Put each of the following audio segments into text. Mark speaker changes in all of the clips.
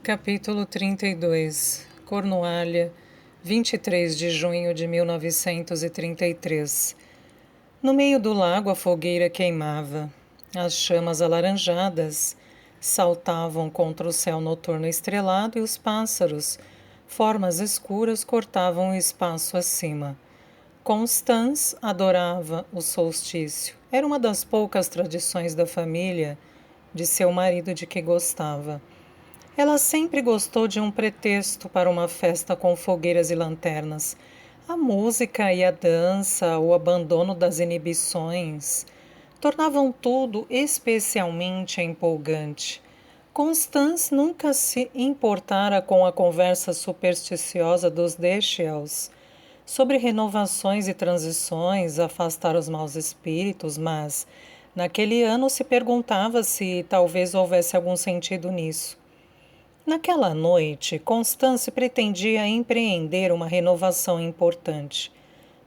Speaker 1: Capítulo 32. Cornualha, 23 de junho de 1933. No meio do lago a fogueira queimava. As chamas alaranjadas saltavam contra o céu noturno estrelado e os pássaros, formas escuras, cortavam o espaço acima. Constance adorava o solstício. Era uma das poucas tradições da família de seu marido de que gostava. Ela sempre gostou de um pretexto para uma festa com fogueiras e lanternas. A música e a dança, o abandono das inibições, tornavam tudo especialmente empolgante. Constance nunca se importara com a conversa supersticiosa dos Deschelles sobre renovações e transições, afastar os maus espíritos, mas naquele ano se perguntava se talvez houvesse algum sentido nisso. Naquela noite, Constance pretendia empreender uma renovação importante.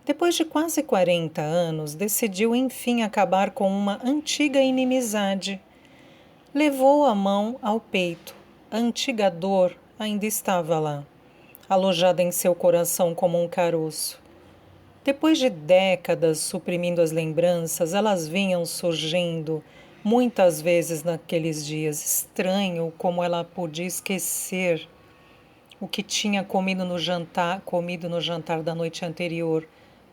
Speaker 1: Depois de quase 40 anos, decidiu enfim acabar com uma antiga inimizade. Levou a mão ao peito. A antiga dor ainda estava lá, alojada em seu coração como um caroço. Depois de décadas suprimindo as lembranças, elas vinham surgindo muitas vezes naqueles dias. Estranho como ela podia esquecer o que tinha comido no jantar da noite anterior,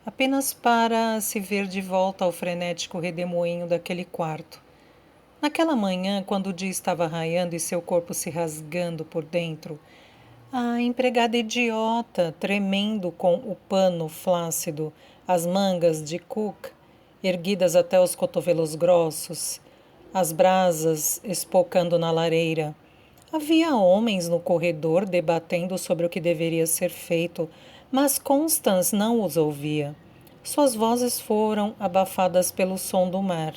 Speaker 1: apenas para se ver de volta ao frenético redemoinho daquele quarto. Naquela manhã, quando o dia estava raiando e seu corpo se rasgando por dentro, a empregada idiota, tremendo com o pano flácido, as mangas de Cook erguidas até os cotovelos grossos, as brasas espocando na lareira. Havia homens no corredor debatendo sobre o que deveria ser feito, mas Constance não os ouvia. Suas vozes foram abafadas pelo som do mar.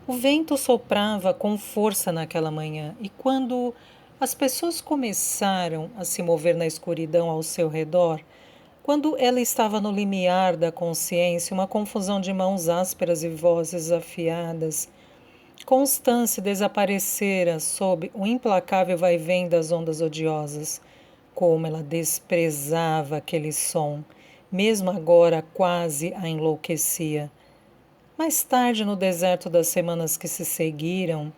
Speaker 1: O vento soprava com força naquela manhã, e quando as pessoas começaram a se mover na escuridão ao seu redor, quando ela estava no limiar da consciência, uma confusão de mãos ásperas e vozes afiadas, Constance desaparecera sob o implacável vai-vém das ondas odiosas. Como ela desprezava aquele som, mesmo agora quase a enlouquecia. Mais tarde, no deserto das semanas que se seguiram,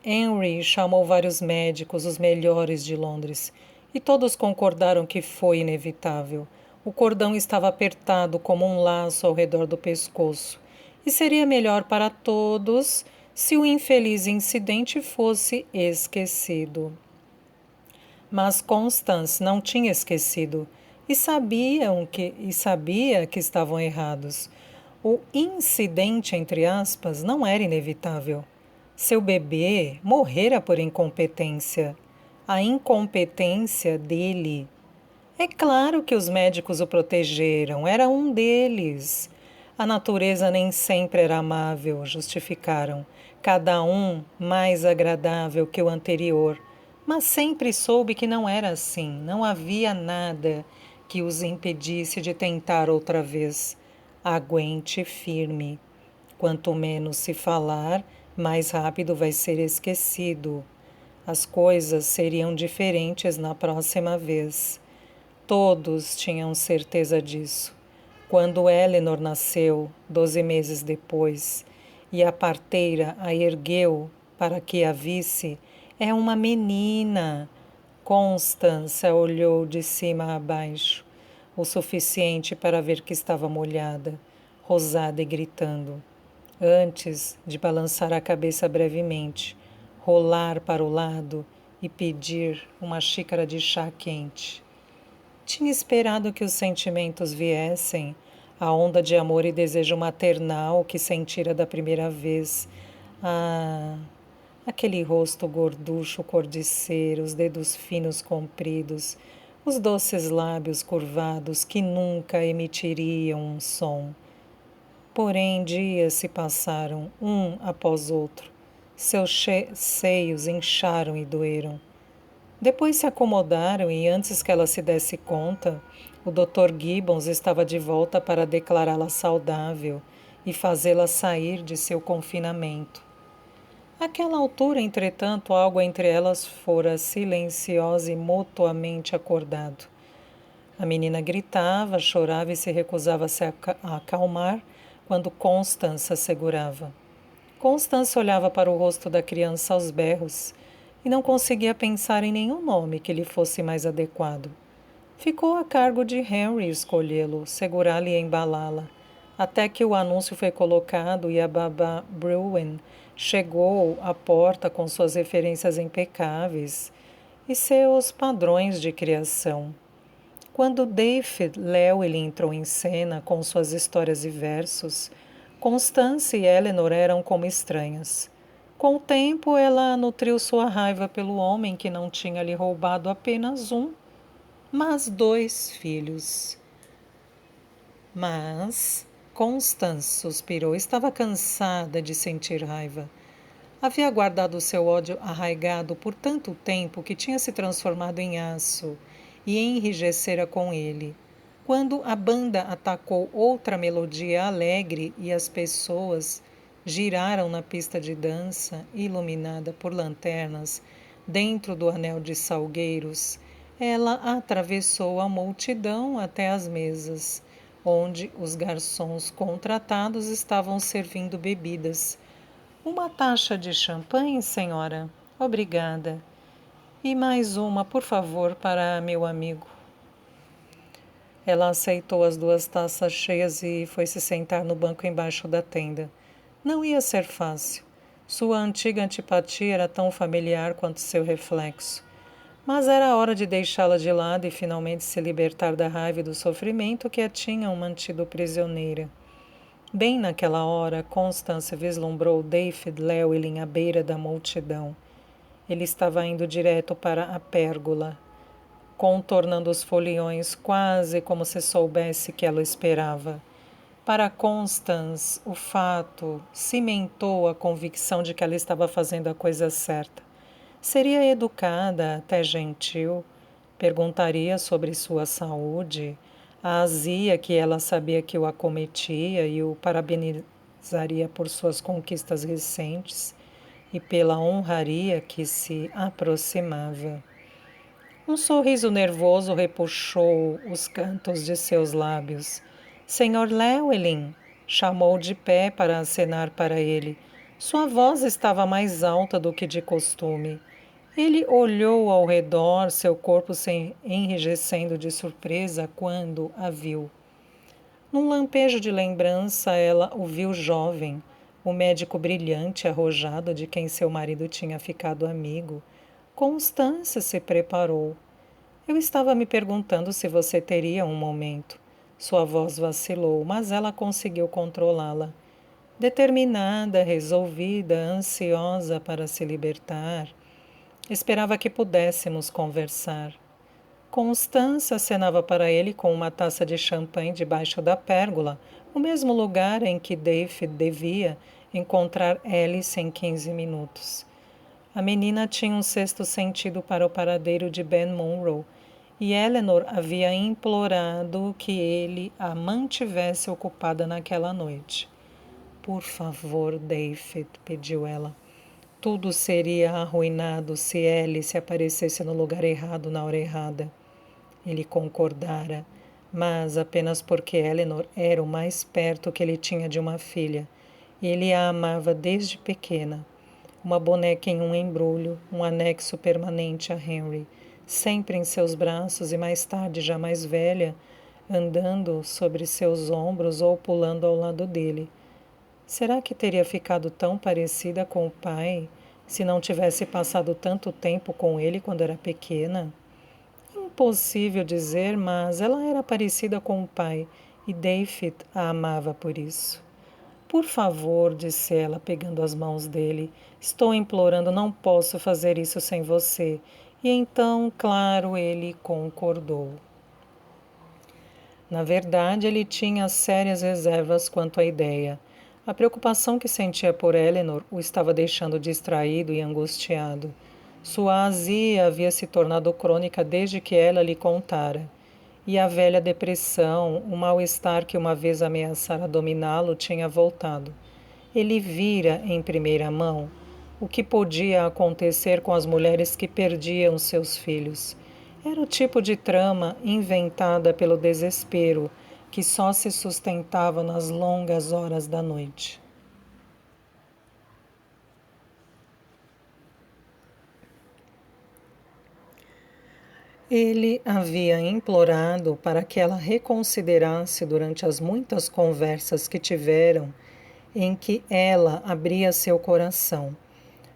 Speaker 1: Henry chamou vários médicos, os melhores de Londres, e todos concordaram que foi inevitável. O cordão estava apertado como um laço ao redor do pescoço, e seria melhor para todos se o infeliz incidente fosse esquecido. Mas Constance não tinha esquecido, e sabia que estavam errados. O incidente, entre aspas, não era inevitável. Seu bebê morrera por incompetência. A incompetência dele. É claro que os médicos o protegeram, era um deles. A natureza nem sempre era amável, justificaram. Cada um mais agradável que o anterior. Mas sempre soube que não era assim. Não havia nada que os impedisse de tentar outra vez. Aguente firme. Quanto menos se falar, mais rápido vai ser esquecido. As coisas seriam diferentes na próxima vez. Todos tinham certeza disso. Quando Eleanor nasceu, 12 meses depois, e a parteira a ergueu para que a visse, é uma menina. Constance olhou de cima a baixo, o suficiente para ver que estava molhada, rosada e gritando. Antes de balançar a cabeça brevemente, rolar para o lado e pedir uma xícara de chá quente. Tinha esperado que os sentimentos viessem, a onda de amor e desejo maternal que sentira da primeira vez. Aquele rosto gorducho cor de cera, os dedos finos compridos, os doces lábios curvados que nunca emitiriam um som. Porém, dias se passaram, um após outro. Seus seios incharam e doeram. Depois se acomodaram e, antes que ela se desse conta, o Dr. Gibbons estava de volta para declará-la saudável e fazê-la sair de seu confinamento. Àquela altura, entretanto, algo entre elas fora silenciosa e mutuamente acordado. A menina gritava, chorava e se recusava a se acalmar quando Constance a segurava. Constance olhava para o rosto da criança aos berros e não conseguia pensar em nenhum nome que lhe fosse mais adequado. Ficou a cargo de Henry escolhê-lo, segurá-la e embalá-la, até que o anúncio foi colocado e a babá Bruin chegou à porta com suas referências impecáveis e seus padrões de criação. Quando David Llewellyn entrou em cena com suas histórias e versos, Constance e Eleanor eram como estranhas. Com o tempo, ela nutriu sua raiva pelo homem que não tinha lhe roubado apenas um, mas 2 filhos. Mas Constance suspirou. Estava cansada de sentir raiva. Havia guardado seu ódio arraigado por tanto tempo que tinha se transformado em aço e enrijecera com ele. Quando a banda atacou outra melodia alegre e as pessoas giraram na pista de dança, iluminada por lanternas, dentro do anel de salgueiros, ela atravessou a multidão até as mesas, onde os garçons contratados estavam servindo bebidas. Uma taça de champanhe, senhora? Obrigada. E mais uma, por favor, para meu amigo. Ela aceitou as 2 taças cheias e foi se sentar no banco embaixo da tenda. Não ia ser fácil. Sua antiga antipatia era tão familiar quanto seu reflexo. Mas era hora de deixá-la de lado e finalmente se libertar da raiva e do sofrimento que a tinham mantido prisioneira. Bem naquela hora, Constance vislumbrou David Llewellyn à beira da multidão. Ele estava indo direto para a pérgola, contornando os foliões quase como se soubesse que ela o esperava. Para Constance, o fato cimentou a convicção de que ela estava fazendo a coisa certa. Seria educada, até gentil, perguntaria sobre sua saúde, a azia que ela sabia que o acometia e o parabenizaria por suas conquistas recentes e pela honraria que se aproximava. Um sorriso nervoso repuxou os cantos de seus lábios. Senhor Llewellyn, chamou de pé para acenar para ele. Sua voz estava mais alta do que de costume. Ele olhou ao redor, seu corpo se enrijecendo de surpresa quando a viu. Num lampejo de lembrança, ela o viu jovem, o médico brilhante e arrojado de quem seu marido tinha ficado amigo. Constância se preparou. Eu estava me perguntando se você teria um momento. Sua voz vacilou, mas ela conseguiu controlá-la. Determinada, resolvida, ansiosa para se libertar, esperava que pudéssemos conversar. Constância acenava para ele com uma taça de champanhe debaixo da pérgola, o mesmo lugar em que David devia encontrar Alice em 15 minutos. A menina tinha um sexto sentido para o paradeiro de Ben Monroe, e Eleanor havia implorado que ele a mantivesse ocupada naquela noite. Por favor, David, pediu ela. Tudo seria arruinado se Alice aparecesse no lugar errado na hora errada. Ele concordara, mas apenas porque Eleanor era o mais perto que ele tinha de uma filha. Ele a amava desde pequena. Uma boneca em um embrulho, um anexo permanente a Henry, sempre em seus braços e mais tarde, já mais velha, andando sobre seus ombros ou pulando ao lado dele. Será que teria ficado tão parecida com o pai se não tivesse passado tanto tempo com ele quando era pequena? Impossível dizer, mas ela era parecida com o pai e David a amava por isso. Por favor, disse ela, pegando as mãos dele. Estou implorando, não posso fazer isso sem você. E então, claro, ele concordou. Na verdade, ele tinha sérias reservas quanto à ideia. A preocupação que sentia por Eleanor o estava deixando distraído e angustiado. Sua azia havia se tornado crônica desde que ela lhe contara. E a velha depressão, o mal-estar que uma vez ameaçara dominá-lo, tinha voltado. Ele vira em primeira mão O que podia acontecer com as mulheres que perdiam seus filhos? Era o tipo de trama inventada pelo desespero, que só se sustentava nas longas horas da noite. Ele havia implorado para que ela reconsiderasse durante as muitas conversas que tiveram, em que ela abria seu coração.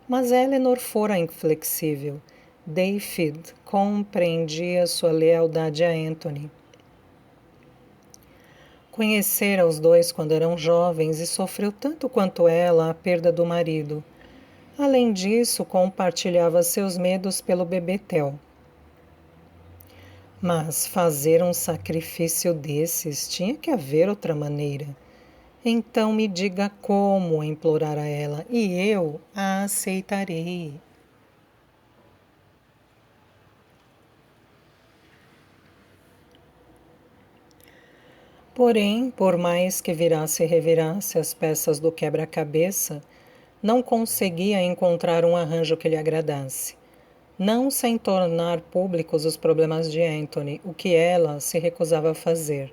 Speaker 1: Mas Eleanor fora inflexível. David compreendia sua lealdade a Anthony. Conhecera os dois quando eram jovens e sofreu tanto quanto ela a perda do marido. Além disso, compartilhava seus medos pelo bebê Theo. Mas fazer um sacrifício desses tinha que haver outra maneira. Então me diga como, implorar a ela, e eu a aceitarei. Porém, por mais que virasse e revirasse as peças do quebra-cabeça, não conseguia encontrar um arranjo que lhe agradasse. Não sem tornar públicos os problemas de Anthony, o que ela se recusava a fazer.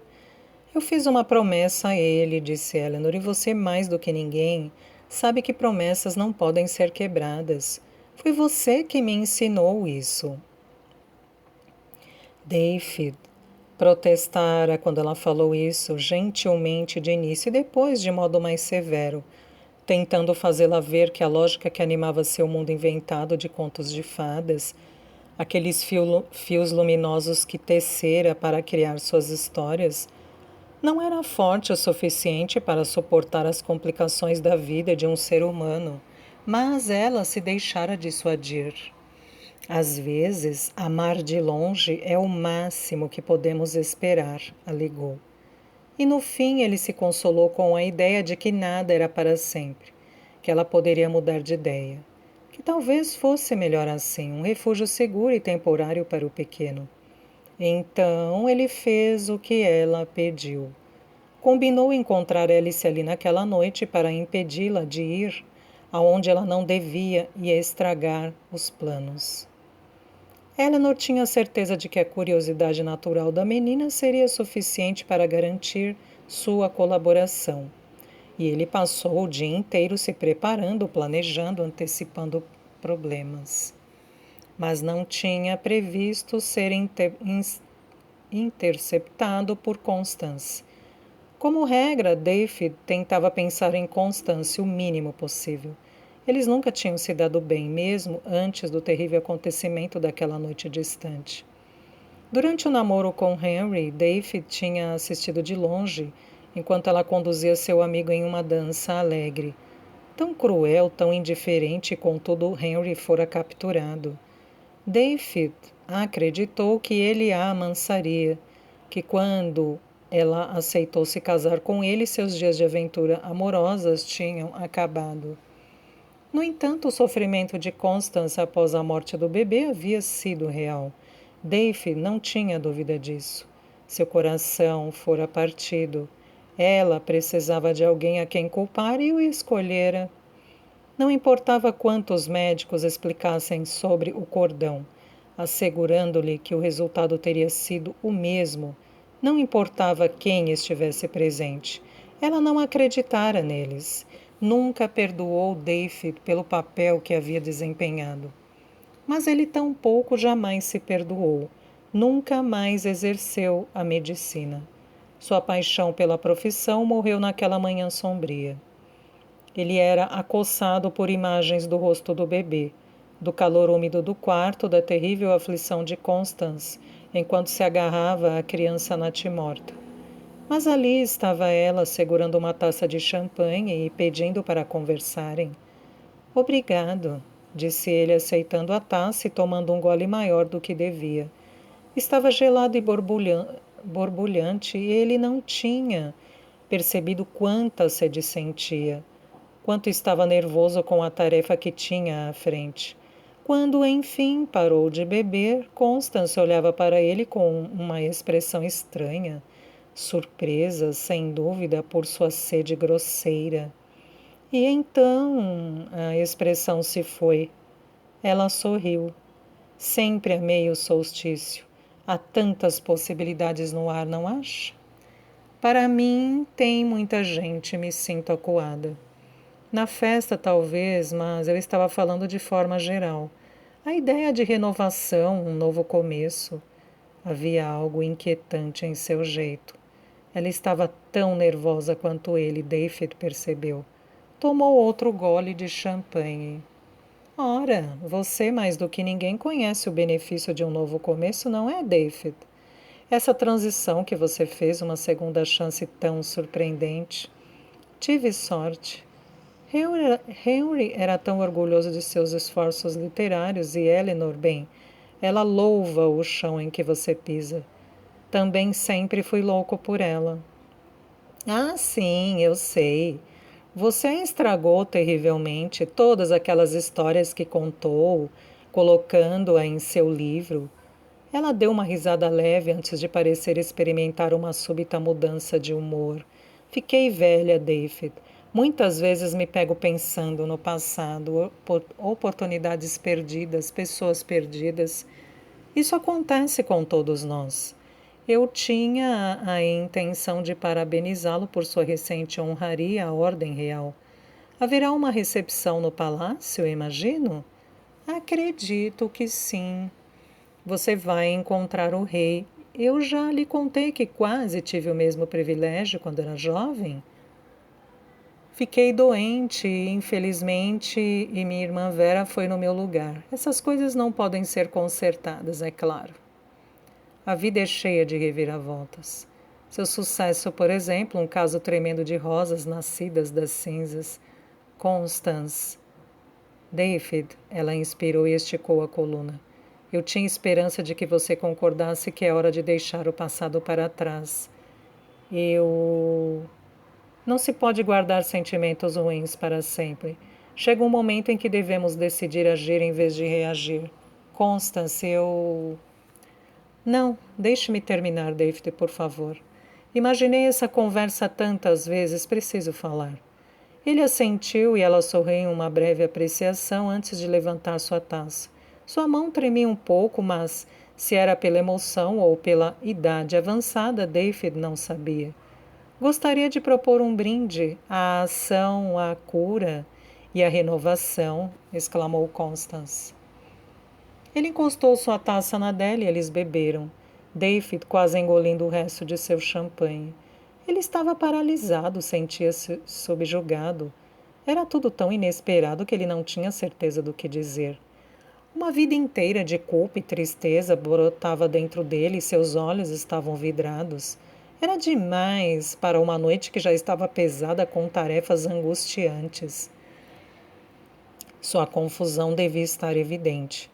Speaker 1: Eu fiz uma promessa a ele, disse Eleanor, e você mais do que ninguém sabe que promessas não podem ser quebradas. Foi você que me ensinou isso. David protestara quando ela falou isso, gentilmente de início e depois de modo mais severo, tentando fazê-la ver que a lógica que animava seu mundo inventado de contos de fadas, aqueles fios luminosos que tecera para criar suas histórias, não era forte o suficiente para suportar as complicações da vida de um ser humano, mas ela se deixara dissuadir. Às vezes, amar de longe é o máximo que podemos esperar, alegou. E no fim ele se consolou com a ideia de que nada era para sempre, que ela poderia mudar de ideia, que talvez fosse melhor assim, um refúgio seguro e temporário para o pequeno. Então ele fez o que ela pediu. Combinou encontrar Alice ali naquela noite para impedi-la de ir aonde ela não devia e estragar os planos. Eleanor tinha certeza de que a curiosidade natural da menina seria suficiente para garantir sua colaboração. E ele passou o dia inteiro se preparando, planejando, antecipando problemas. Mas não tinha previsto ser interceptado por Constance. Como regra, David tentava pensar em Constance o mínimo possível. Eles nunca tinham se dado bem, mesmo antes do terrível acontecimento daquela noite distante. Durante o namoro com Henry, David tinha assistido de longe, enquanto ela conduzia seu amigo em uma dança alegre. Tão cruel, tão indiferente, contudo Henry fora capturado. David acreditou que ele a amansaria, que quando ela aceitou se casar com ele, seus dias de aventura amorosas tinham acabado. No entanto, o sofrimento de Constance após a morte do bebê havia sido real. Dave não tinha dúvida disso. Seu coração fora partido. Ela precisava de alguém a quem culpar e o escolhera. Não importava quantos médicos explicassem sobre o cordão, assegurando-lhe que o resultado teria sido o mesmo. Não importava quem estivesse presente. Ela não acreditara neles. Nunca perdoou David pelo papel que havia desempenhado. Mas ele tampouco jamais se perdoou. Nunca mais exerceu a medicina. Sua paixão pela profissão morreu naquela manhã sombria. Ele era acossado por imagens do rosto do bebê, do calor úmido do quarto, da terrível aflição de Constance, enquanto se agarrava à criança natimorta. Mas ali estava ela, segurando uma taça de champanhe e pedindo para conversarem. Obrigado, disse ele, aceitando a taça e tomando um gole maior do que devia. Estava gelado e borbulhante e ele não tinha percebido quanta sede sentia, quanto estava nervoso com a tarefa que tinha à frente. Quando, enfim, parou de beber, Constance olhava para ele com uma expressão estranha, surpresa, sem dúvida, por sua sede grosseira. E então a expressão se foi. Ela sorriu. Sempre amei o solstício. Há tantas possibilidades no ar, não acha? Para mim, tem muita gente, me sinto acuada. Na festa, talvez, mas eu estava falando de forma geral. A ideia de renovação, um novo começo. Havia algo inquietante em seu jeito. Ela estava tão nervosa quanto ele, David percebeu. Tomou outro gole de champanhe. Ora, você mais do que ninguém conhece o benefício de um novo começo, não é, David? Essa transição que você fez, uma segunda chance tão surpreendente. Tive sorte. Henry era tão orgulhoso de seus esforços literários e Eleanor, bem, ela louva o chão em que você pisa. Também sempre fui louco por ela. Ah, sim, eu sei. Você estragou terrivelmente todas aquelas histórias que contou, colocando-a em seu livro. Ela deu uma risada leve antes de parecer experimentar uma súbita mudança de humor. Fiquei velha, David. Muitas vezes me pego pensando no passado, oportunidades perdidas, pessoas perdidas. Isso acontece com todos nós. Eu tinha a intenção de parabenizá-lo por sua recente honraria à Ordem Real. Haverá uma recepção no palácio, imagino? Acredito que sim. Você vai encontrar o rei. Eu já lhe contei que quase tive o mesmo privilégio quando era jovem. Fiquei doente, infelizmente, e minha irmã Vera foi no meu lugar. Essas coisas não podem ser consertadas, é claro. A vida é cheia de reviravoltas. Seu sucesso, por exemplo, um caso tremendo de rosas nascidas das cinzas. Constance. David, ela inspirou e esticou a coluna. Eu tinha esperança de que você concordasse que é hora de deixar o passado para trás. Não se pode guardar sentimentos ruins para sempre. Chega um momento em que devemos decidir agir em vez de reagir. Constance, Não, deixe-me terminar, David, por favor. Imaginei essa conversa tantas vezes, preciso falar. Ele assentiu e ela sorriu em uma breve apreciação antes de levantar sua taça. Sua mão tremia um pouco, mas se era pela emoção ou pela idade avançada, David não sabia. Gostaria de propor um brinde à ação, à cura e à renovação, exclamou Constance. Ele encostou sua taça na dela e eles beberam. David quase engolindo o resto de seu champanhe. Ele estava paralisado, sentia-se subjugado. Era tudo tão inesperado que ele não tinha certeza do que dizer. Uma vida inteira de culpa e tristeza brotava dentro dele e seus olhos estavam vidrados. Era demais para uma noite que já estava pesada com tarefas angustiantes. Sua confusão devia estar evidente,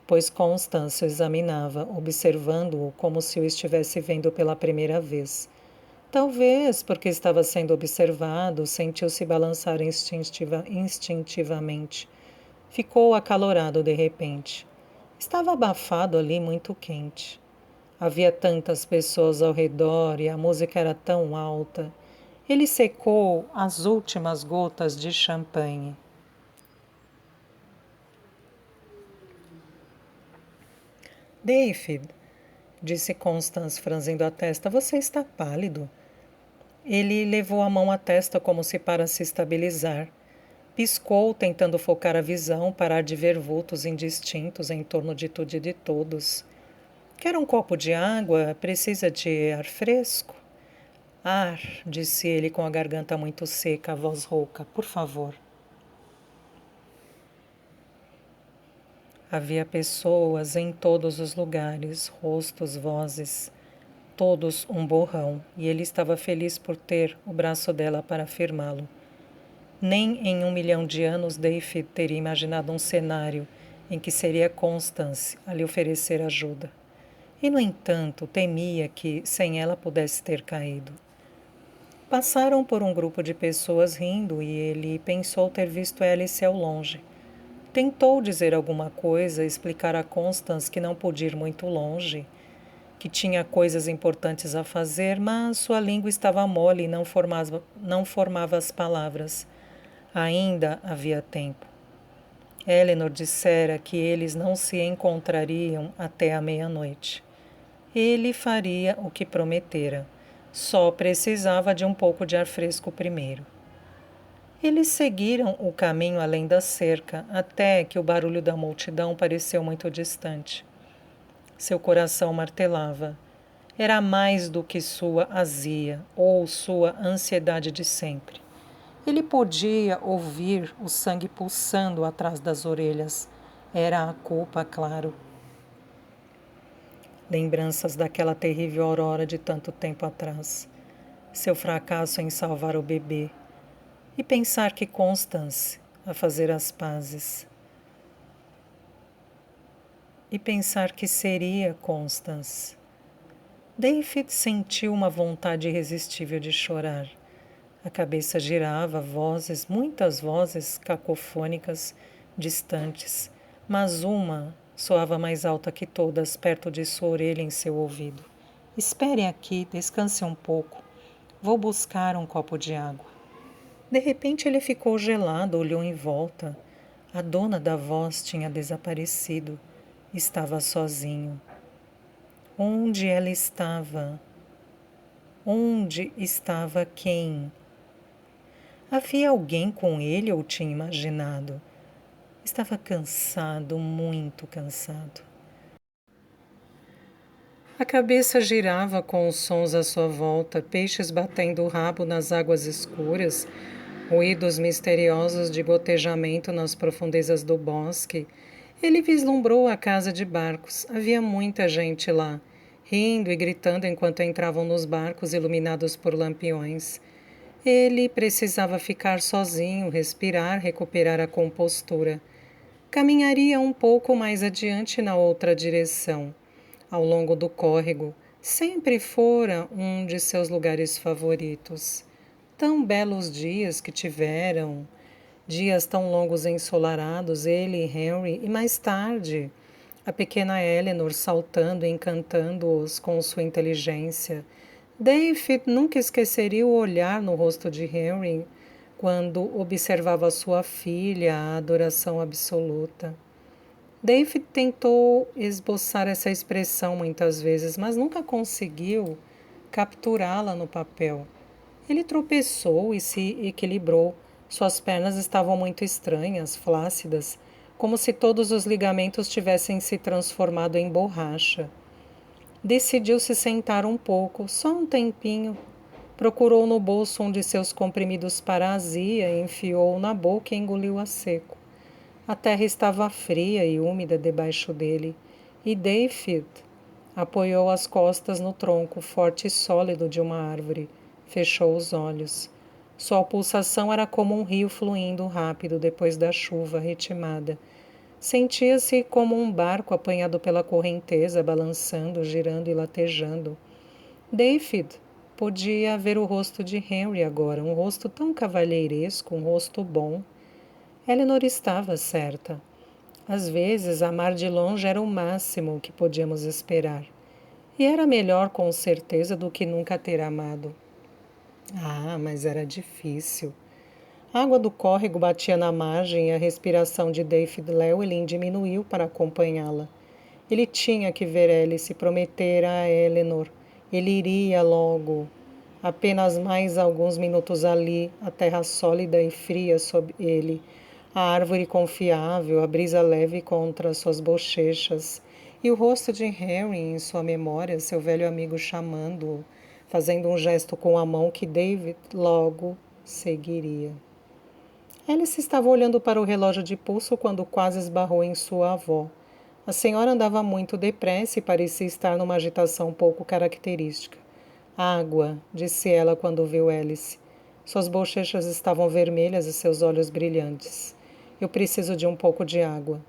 Speaker 1: pois Constance o examinava, observando-o como se o estivesse vendo pela primeira vez. Talvez, porque estava sendo observado, sentiu-se balançar instintivamente. Ficou acalorado de repente. Estava abafado ali, muito quente. Havia tantas pessoas ao redor e a música era tão alta. Ele secou as últimas gotas de champanhe. David, disse Constance, franzindo a testa, você está pálido. Ele levou a mão à testa como se para se estabilizar. Piscou, tentando focar a visão, parar de ver vultos indistintos em torno de tudo e de todos. Quer um copo de água? Precisa de ar fresco? Ar, disse ele com a garganta muito seca, a voz rouca. Por favor. Havia pessoas em todos os lugares, rostos, vozes, todos um borrão, e ele estava feliz por ter o braço dela para afirmá-lo. Nem em 1 milhão de anos David teria imaginado um cenário em que seria Constance a lhe oferecer ajuda. E, no entanto, temia que, sem ela, pudesse ter caído. Passaram por um grupo de pessoas rindo e ele pensou ter visto Alice ao longe. Tentou dizer alguma coisa, explicar a Constance que não podia ir muito longe, que tinha coisas importantes a fazer, mas sua língua estava mole e não formava as palavras. Ainda havia tempo. Eleanor dissera que eles não se encontrariam até a meia-noite. Ele faria o que prometera. Só precisava de um pouco de ar fresco primeiro. Eles seguiram o caminho além da cerca, até que o barulho da multidão pareceu muito distante. Seu coração martelava. Era mais do que sua azia ou sua ansiedade de sempre. Ele podia ouvir o sangue pulsando atrás das orelhas. Era a culpa, claro. Lembranças daquela terrível aurora de tanto tempo atrás. Seu fracasso em salvar o bebê. E pensar que Constance, a fazer as pazes. E pensar que seria Constance. David sentiu uma vontade irresistível de chorar. A cabeça girava, vozes, muitas vozes cacofônicas, distantes, mas uma soava mais alta que todas, perto de sua orelha em seu ouvido. Espere aqui, descanse um pouco. Vou buscar um copo de água. De repente ele ficou gelado, olhou em volta. A dona da voz tinha desaparecido. Estava sozinho. Onde ela estava? Onde estava quem? Havia alguém com ele ou tinha imaginado? Estava cansado, muito cansado. A cabeça girava com os sons à sua volta, peixes batendo o rabo nas águas escuras, ruídos misteriosos de gotejamento nas profundezas do bosque. Ele vislumbrou a casa de barcos. Havia muita gente lá, rindo e gritando enquanto entravam nos barcos iluminados por lampiões. Ele precisava ficar sozinho, respirar, recuperar a compostura. Caminharia um pouco mais adiante na outra direção. Ao longo do córrego, sempre fora um de seus lugares favoritos. Tão belos dias que tiveram, dias tão longos e ensolarados, ele e Henry, e mais tarde, a pequena Eleanor saltando e encantando-os com sua inteligência. David nunca esqueceria o olhar no rosto de Henry quando observava sua filha, a adoração absoluta. David tentou esboçar essa expressão muitas vezes, mas nunca conseguiu capturá-la no papel. Ele tropeçou e se equilibrou. Suas pernas estavam muito estranhas, flácidas, como se todos os ligamentos tivessem se transformado em borracha. Decidiu se sentar um pouco, só um tempinho. Procurou no bolso um de seus comprimidos para a azia, enfiou-o na boca e engoliu a seco. A terra estava fria e úmida debaixo dele, e David apoiou as costas no tronco forte e sólido de uma árvore. Fechou os olhos. Sua pulsação era como um rio fluindo rápido depois da chuva ritmada. Sentia-se como um barco apanhado pela correnteza, balançando, girando e latejando. David podia ver o rosto de Henry agora, um rosto tão cavalheiresco, um rosto bom. Eleanor estava certa. Às vezes, amar de longe era o máximo que podíamos esperar. E era melhor, com certeza, do que nunca ter amado. Ah, mas era difícil. A água do córrego batia na margem e a respiração de David Llewellyn diminuiu para acompanhá-la. Ele tinha que ver Alice, prometer a Eleanor. Ele iria logo. Apenas mais alguns minutos ali, a terra sólida e fria sob ele, a árvore confiável, a brisa leve contra suas bochechas, e o rosto de Henry em sua memória, seu velho amigo chamando-o, fazendo um gesto com a mão que David logo seguiria. Alice estava olhando para o relógio de pulso quando quase esbarrou em sua avó. A senhora andava muito depressa e parecia estar numa agitação pouco característica. Água, disse ela quando viu Alice. Suas bochechas estavam vermelhas e seus olhos brilhantes. Eu preciso de um pouco de água.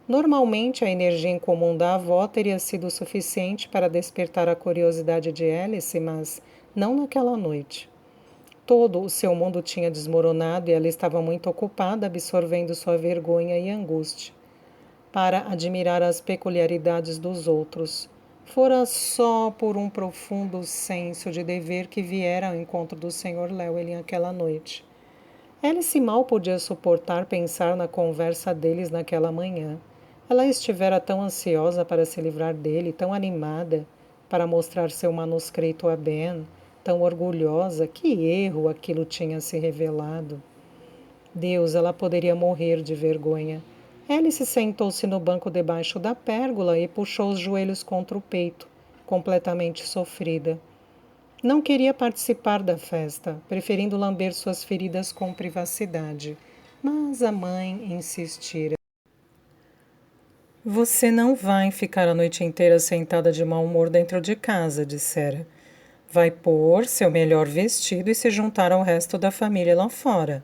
Speaker 1: Normalmente, a energia incomum da avó teria sido suficiente para despertar a curiosidade de Alice, mas não naquela noite. Todo o seu mundo tinha desmoronado e ela estava muito ocupada absorvendo sua vergonha e angústia, para admirar as peculiaridades dos outros. Fora só por um profundo senso de dever que viera ao encontro do Sr. Llewellyn aquela noite. Alice mal podia suportar pensar na conversa deles naquela manhã. Ela estivera tão ansiosa para se livrar dele, tão animada para mostrar seu manuscrito a Ben, tão orgulhosa. Que erro aquilo tinha se revelado. Deus, ela poderia morrer de vergonha. Alice sentou-se no banco debaixo da pérgola e puxou os joelhos contra o peito, completamente sofrida. Não queria participar da festa, preferindo lamber suas feridas com privacidade. Mas a mãe insistira. Você não vai ficar a noite inteira sentada de mau humor dentro de casa, dissera. Vai pôr seu melhor vestido e se juntar ao resto da família lá fora.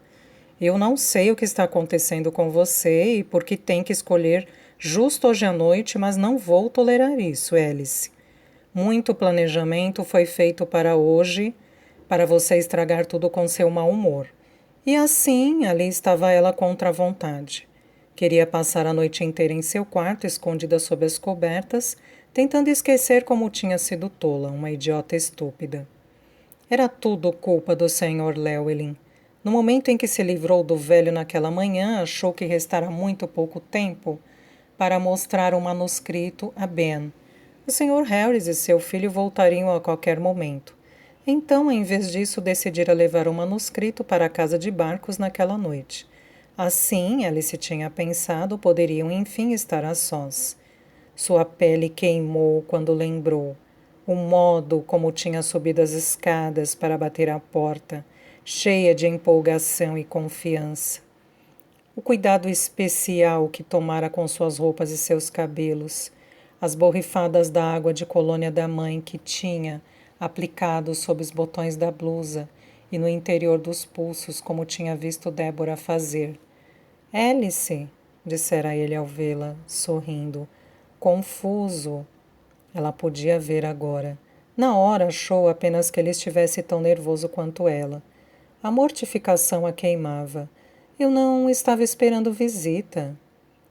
Speaker 1: Eu não sei o que está acontecendo com você e por que tem que escolher justo hoje à noite, mas não vou tolerar isso, Alice. Muito planejamento foi feito para hoje, para você estragar tudo com seu mau humor. E assim, ali estava ela contra a vontade. Queria passar a noite inteira em seu quarto, escondida sob as cobertas, tentando esquecer como tinha sido tola, uma idiota estúpida. Era tudo culpa do Sr. Llewellyn. No momento em que se livrou do velho naquela manhã, achou que restara muito pouco tempo para mostrar o manuscrito a Ben. O Sr. Harris e seu filho voltariam a qualquer momento. Então, em vez disso, decidira levar o manuscrito para a casa de barcos naquela noite. Assim, Alice tinha pensado, poderiam enfim estar a sós. Sua pele queimou quando lembrou o modo como tinha subido as escadas para bater à porta, cheia de empolgação e confiança. O cuidado especial que tomara com suas roupas e seus cabelos, as borrifadas da água de colônia da mãe que tinha aplicado sob os botões da blusa e no interior dos pulsos, como tinha visto Débora fazer. Alice, dissera ele ao vê-la, sorrindo, confuso. Ela podia ver agora. Na hora achou apenas que ele estivesse tão nervoso quanto ela. A mortificação a queimava. Eu não estava esperando visita.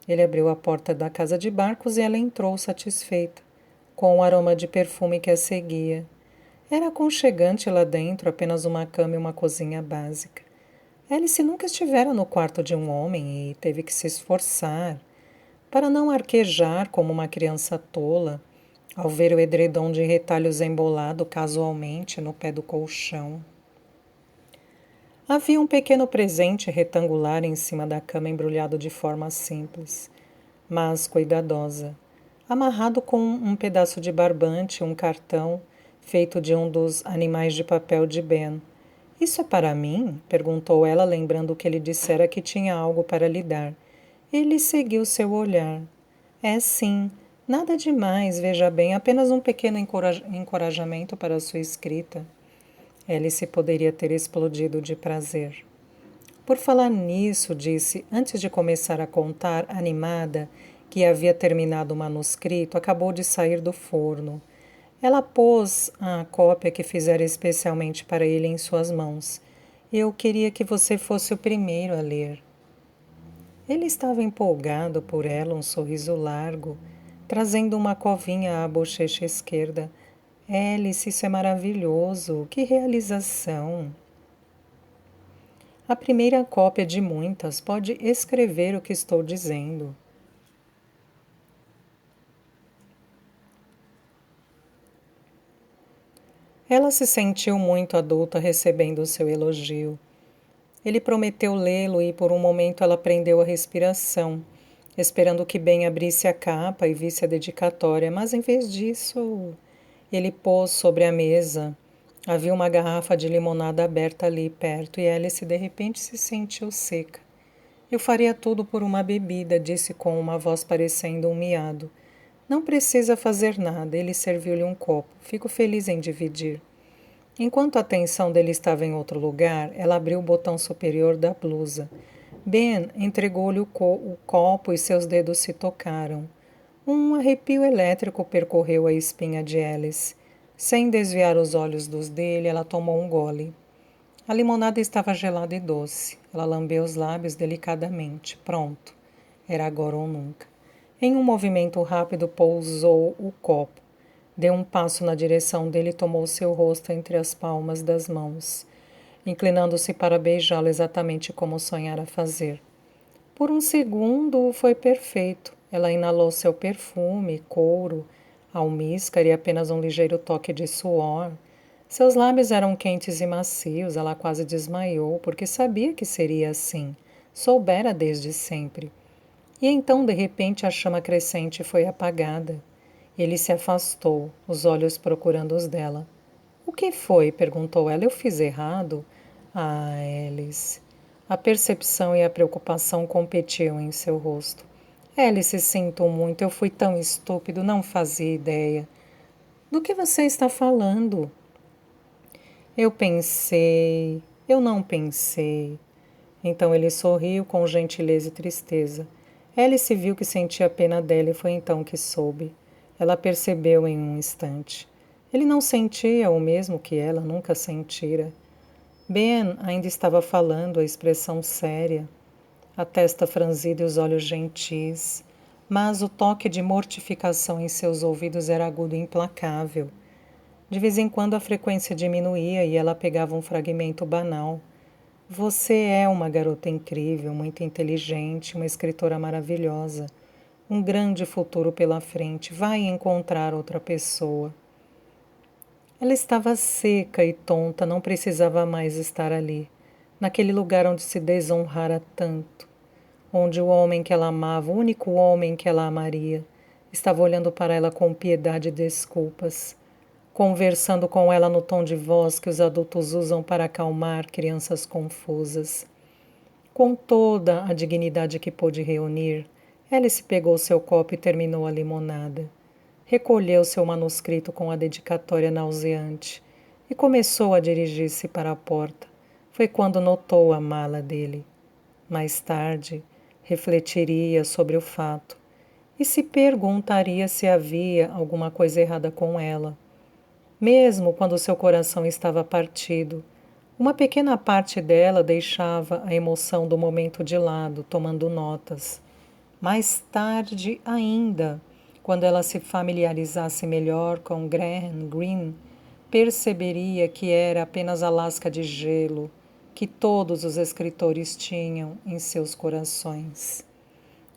Speaker 1: Ele abriu a porta da casa de barcos e ela entrou satisfeita, com o aroma de perfume que a seguia. Era aconchegante lá dentro, apenas uma cama e uma cozinha básica. Alice nunca estivera no quarto de um homem e teve que se esforçar para não arquejar como uma criança tola ao ver o edredom de retalhos embolado casualmente no pé do colchão. Havia um pequeno presente retangular em cima da cama embrulhado de forma simples, mas cuidadosa, amarrado com um pedaço de barbante e um cartão feito de um dos animais de papel de Ben. Isso é para mim? Perguntou ela, lembrando que ele dissera que tinha algo para lhe dar. Ele seguiu seu olhar. É sim, nada demais, veja bem, apenas um pequeno encorajamento para a sua escrita. Alice poderia ter explodido de prazer. Por falar nisso, disse, antes de começar a contar, animada, que havia terminado o manuscrito, acabou de sair do forno. Ela pôs a cópia que fizera especialmente para ele em suas mãos. Eu queria que você fosse o primeiro a ler. Ele estava empolgado por ela, um sorriso largo, trazendo uma covinha à bochecha esquerda. Alice, isso é maravilhoso! Que realização! A primeira cópia de muitas pode escrever o que estou dizendo. Ela se sentiu muito adulta recebendo o seu elogio. Ele prometeu lê-lo e por um momento ela prendeu a respiração, esperando que Ben abrisse a capa e visse a dedicatória, mas em vez disso, ele pôs sobre a mesa. Havia uma garrafa de limonada aberta ali perto e Alice de repente se sentiu seca. Eu faria tudo por uma bebida, disse com uma voz parecendo um miado. Não precisa fazer nada, ele serviu-lhe um copo. Fico feliz em dividir. Enquanto a atenção dele estava em outro lugar, ela abriu o botão superior da blusa. Ben entregou-lhe o copo e seus dedos se tocaram. Um arrepio elétrico percorreu a espinha de Alice. Sem desviar os olhos dos dele, ela tomou um gole. A limonada estava gelada e doce. Ela lambeu os lábios delicadamente. Pronto. Era agora ou nunca. Em um movimento rápido, pousou o copo. Deu um passo na direção dele e tomou seu rosto entre as palmas das mãos. inclinando-se para beijá-lo exatamente como sonhara fazer. Por um segundo foi perfeito. Ela inalou seu perfume, couro, almíscar e apenas um ligeiro toque de suor. Seus lábios eram quentes e macios, ela quase desmaiou, porque sabia que seria assim. Soubera desde sempre. E então, de repente, a chama crescente foi apagada. Ele se afastou, os olhos procurando os dela. O que foi? Perguntou ela. Eu fiz errado? Ah, Alice. A percepção e a preocupação competiam em seu rosto. Alice, sinto muito. Eu fui tão estúpido, não fazia ideia. Do que você está falando? Eu pensei. Eu não pensei. Então ele sorriu com gentileza e tristeza. Alice viu que sentia pena dela e foi então que soube. Ela percebeu em um instante. Ele não sentia o mesmo que ela nunca sentira. Ben ainda estava falando, a expressão séria, a testa franzida e os olhos gentis, mas o toque de mortificação em seus ouvidos era agudo e implacável. De vez em quando a frequência diminuía e ela pegava um fragmento banal. Você é uma garota incrível, muito inteligente, uma escritora maravilhosa. Um grande futuro pela frente. Vai encontrar outra pessoa. Ela estava seca e tonta, não precisava mais estar ali, naquele lugar onde se desonrara tanto, onde o homem que ela amava, o único homem que ela amaria, estava olhando para ela com piedade e desculpas, conversando com ela no tom de voz que os adultos usam para acalmar crianças confusas. Com toda a dignidade que pôde reunir, Alice pegou seu copo e terminou a limonada. Recolheu seu manuscrito com a dedicatória nauseante e começou a dirigir-se para a porta. Foi quando notou a mala dele. Mais tarde, refletiria sobre o fato e se perguntaria se havia alguma coisa errada com ela. Mesmo quando seu coração estava partido, uma pequena parte dela deixava a emoção do momento de lado, tomando notas. Mais tarde ainda, quando ela se familiarizasse melhor com Graham Greene, perceberia que era apenas a lasca de gelo que todos os escritores tinham em seus corações.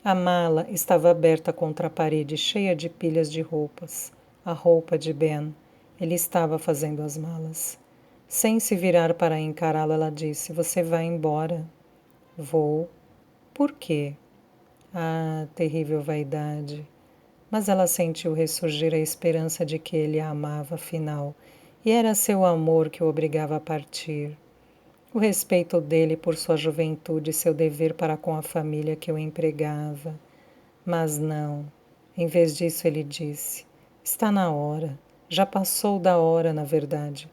Speaker 1: A mala estava aberta contra a parede, cheia de pilhas de roupas. A roupa de Ben. Ele estava fazendo as malas. Sem se virar para encará-lo, ela disse: Você vai embora? Vou. Por quê? Ah, terrível vaidade. Mas ela sentiu ressurgir a esperança de que ele a amava, afinal, e era seu amor que o obrigava a partir. O respeito dele por sua juventude e seu dever para com a família que o empregava. Mas não. Em vez disso, ele disse: Está na hora. Já passou da hora, na verdade.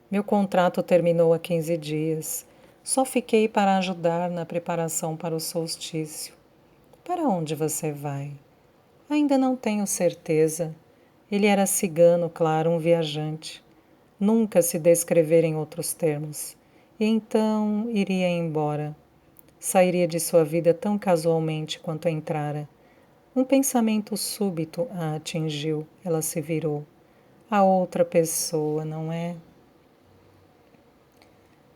Speaker 1: Meu contrato terminou há 15 dias. Só fiquei para ajudar na preparação para o solstício. Para onde você vai? Ainda não tenho certeza. Ele era cigano, claro, um viajante. Nunca se descrever em outros termos. E então iria embora. Sairia de sua vida tão casualmente quanto entrara. Um pensamento súbito a atingiu. Ela se virou. A outra pessoa, não é?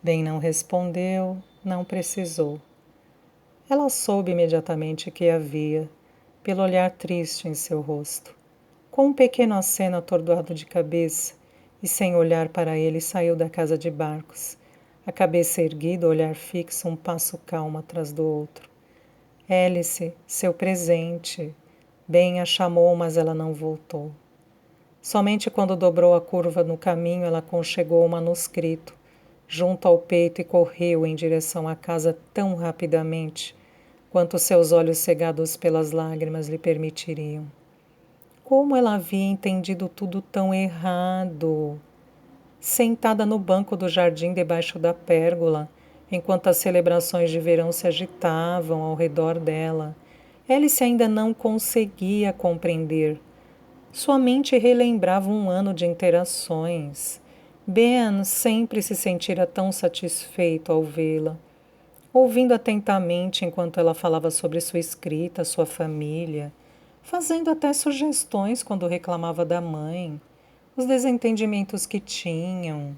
Speaker 1: Ben não respondeu, não precisou. Ela soube imediatamente que havia, pelo olhar triste em seu rosto. Com um pequeno aceno atordoado de cabeça, e sem olhar para ele, saiu da casa de barcos, a cabeça erguida, o olhar fixo, um passo calmo atrás do outro. Alice, seu presente. Ben a chamou, mas ela não voltou. Somente quando dobrou a curva no caminho, ela conchegou o manuscrito junto ao peito e correu em direção à casa tão rapidamente quanto seus olhos cegados pelas lágrimas lhe permitiriam. Como ela havia entendido tudo tão errado! Sentada no banco do jardim debaixo da pérgola, enquanto as celebrações de verão se agitavam ao redor dela, Alice ainda não conseguia compreender. Sua mente relembrava um ano de interações. Ben sempre se sentira tão satisfeito ao vê-la, ouvindo atentamente enquanto ela falava sobre sua escrita, sua família, fazendo até sugestões quando reclamava da mãe, os desentendimentos que tinham.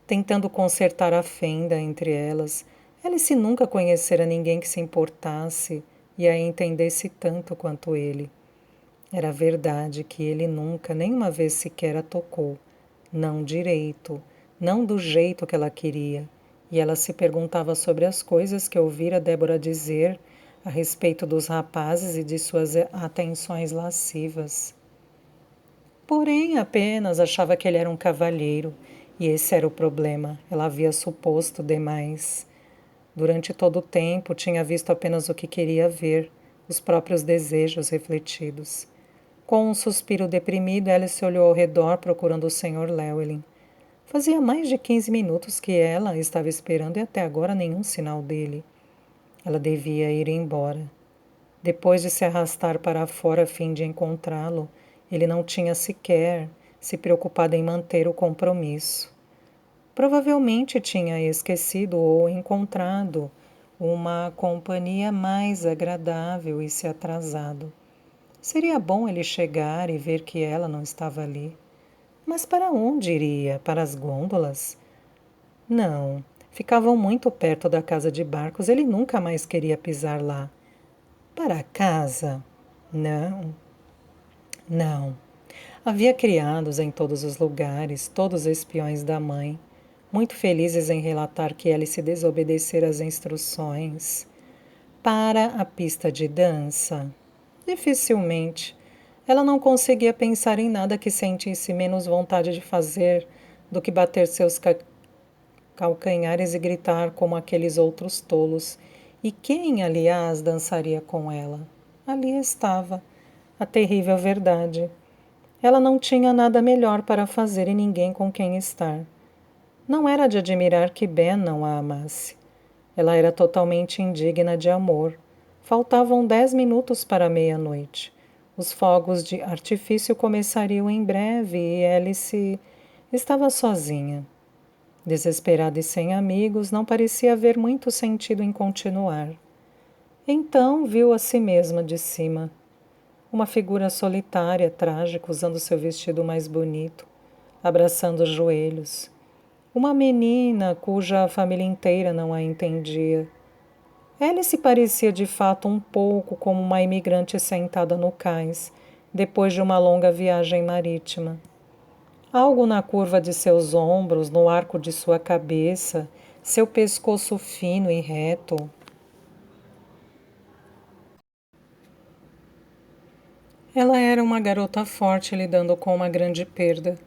Speaker 1: tentando consertar a fenda entre elas. Alice nunca conhecera ninguém que se importasse e a entendesse tanto quanto ele. Era verdade que ele nunca, nem uma vez sequer a tocou. Não direito, não do jeito que ela queria. E ela se perguntava sobre as coisas que ouvira Débora dizer a respeito dos rapazes e de suas atenções lascivas. Porém, apenas achava que ele era um cavalheiro, e esse era o problema. Ela havia suposto demais. Durante todo o tempo, tinha visto apenas o que queria ver, os próprios desejos refletidos. Com um suspiro deprimido, Alice olhou ao redor procurando o Sr. Llewellyn. Fazia mais de 15 minutos que ela estava esperando e até agora nenhum sinal dele. Ela devia ir embora. Depois de se arrastar para fora a fim de encontrá-lo, ele não tinha sequer se preocupado em manter o compromisso. Provavelmente tinha esquecido ou encontrado uma companhia mais agradável e se atrasado. Seria bom ele chegar e ver que ela não estava ali. Mas para onde iria? Para as gôndolas? Não, ficavam muito perto da casa de barcos, ele nunca mais queria pisar lá. Para casa? Não, não. Havia criados em todos os lugares, todos espiões da mãe, muito felizes em relatar que Alice desobedecera às instruções. Para a pista de dança? Dificilmente. Ela não conseguia pensar em nada que sentisse menos vontade de fazer do que bater seus calcanhares e gritar como aqueles outros tolos. E quem, aliás, dançaria com ela? Ali estava, a terrível verdade. Ela não tinha nada melhor para fazer e ninguém com quem estar. Não era de admirar que Ben não a amasse. Ela era totalmente indigna de amor. Faltavam 10 minutos para meia-noite. Os fogos de artifício começariam em breve e Alice estava sozinha. Desesperada e sem amigos, não parecia haver muito sentido em continuar. Então viu a si mesma de cima. Uma figura solitária, trágica, usando seu vestido mais bonito, abraçando os joelhos. Uma menina cuja família inteira não a entendia. Alice parecia de fato um pouco como uma imigrante sentada no cais, depois de uma longa viagem marítima. Algo na curva de seus ombros, no arco de sua cabeça, seu pescoço fino e reto. Ela era uma garota forte lidando com uma grande perda.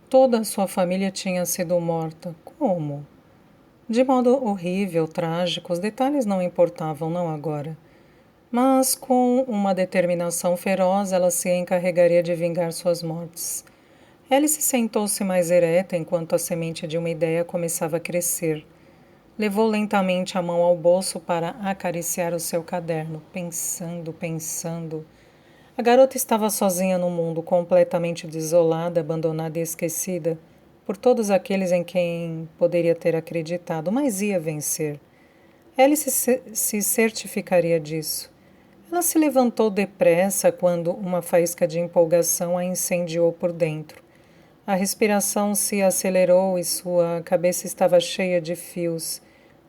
Speaker 1: Toda a sua família tinha sido morta. Como? De modo horrível, trágico, os detalhes não importavam, não agora. Mas com uma determinação feroz, ela se encarregaria de vingar suas mortes. Alice sentou-se mais ereta enquanto a semente de uma ideia começava a crescer. Levou lentamente a mão ao bolso para acariciar o seu caderno, pensando. A garota estava sozinha no mundo, completamente desolada, abandonada e esquecida por todos aqueles em quem poderia ter acreditado, mas ia vencer. Alice se certificaria disso. Ela se levantou depressa quando uma faísca de empolgação a incendiou por dentro. A respiração se acelerou e sua cabeça estava cheia de fios,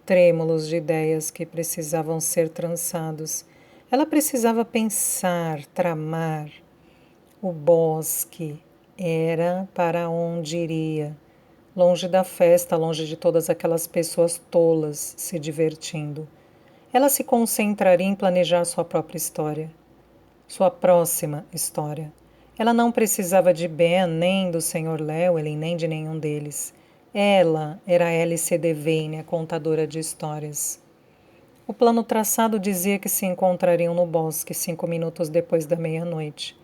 Speaker 1: trêmulos de ideias que precisavam ser trançados. Ela precisava pensar, tramar. O bosque era para onde iria. Longe da festa, longe de todas aquelas pessoas tolas se divertindo. Ela se concentraria em planejar sua própria história. Sua próxima história. Ela não precisava de Ben, nem do Sr. Llewellyn, nem de nenhum deles. Ela era Alice Devane, a contadora de histórias. O plano traçado dizia que se encontrariam no bosque 5 minutos depois da meia-noite.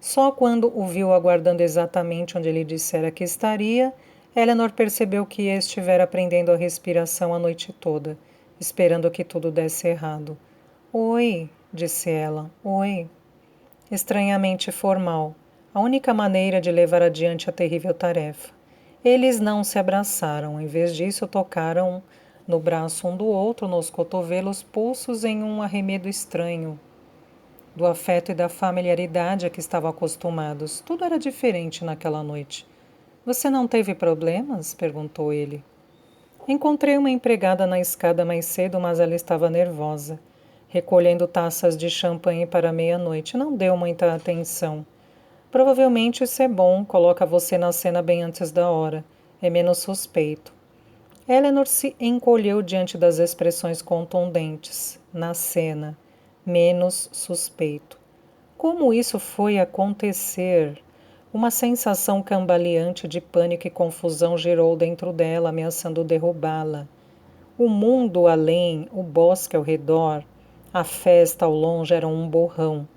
Speaker 1: Só quando o viu aguardando exatamente onde ele dissera que estaria, Eleanor percebeu que estivera prendendo a respiração a noite toda, esperando que tudo desse errado. Oi, disse ela. Oi. Estranhamente formal, a única maneira de levar adiante a terrível tarefa. Eles não se abraçaram, em vez disso tocaram no braço um do outro, nos cotovelos, pulsos em um arremedo estranho, do afeto e da familiaridade a que estavam acostumados. Tudo era diferente naquela noite. Você não teve problemas? Perguntou ele. Encontrei uma empregada na escada mais cedo, mas ela estava nervosa. Recolhendo taças de champanhe para meia-noite, não deu muita atenção. Provavelmente isso é bom, coloca você na cena bem antes da hora. É menos suspeito. Eleanor se encolheu diante das expressões contundentes. Na cena. Menos suspeito. Como isso foi acontecer? Uma sensação cambaleante de pânico e confusão girou dentro dela, ameaçando derrubá-la. O mundo além, o bosque ao redor, a festa ao longe eram um borrão.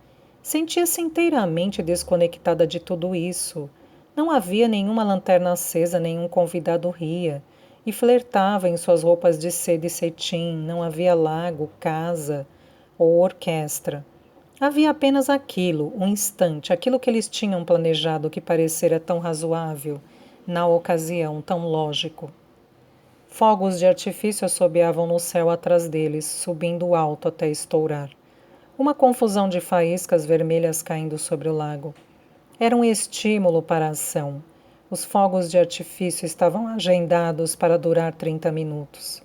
Speaker 1: Sentia-se inteiramente desconectada de tudo isso. Não havia nenhuma lanterna acesa, nenhum convidado ria. E flertava em suas roupas de seda e cetim. Não havia lago, casa ou orquestra. Havia apenas aquilo, um instante, aquilo que eles tinham planejado que parecera tão razoável, na ocasião tão lógico. Fogos de artifício assobiavam no céu atrás deles, subindo alto até estourar. Uma confusão de faíscas vermelhas caindo sobre o lago. Era um estímulo para a ação. Os fogos de artifício estavam agendados para durar 30 minutos.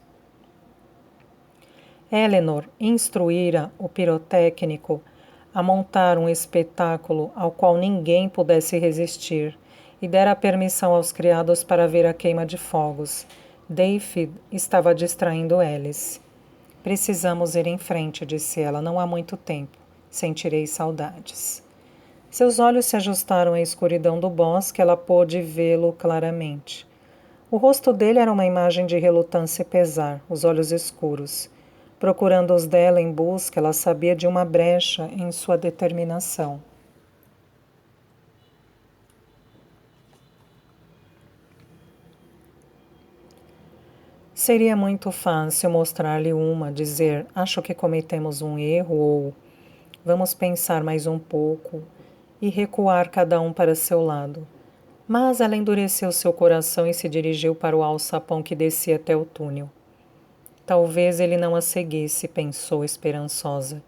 Speaker 1: Eleanor instruíra o pirotécnico a montar um espetáculo ao qual ninguém pudesse resistir e dera permissão aos criados para ver a queima de fogos. David estava distraindo Alice. Precisamos ir em frente, disse ela. Não há muito tempo. Sentirei saudades. Seus olhos se ajustaram à escuridão do bosque. Ela pôde vê-lo claramente. O rosto dele era uma imagem de relutância e pesar, os olhos escuros. Procurando os dela em busca, ela sabia de uma brecha em sua determinação. Seria muito fácil mostrar-lhe uma, dizer, acho que cometemos um erro, ou vamos pensar mais um pouco, e recuar cada um para seu lado. Mas ela endureceu seu coração e se dirigiu para o alçapão que descia até o túnel. Talvez ele não a seguisse, pensou esperançosa.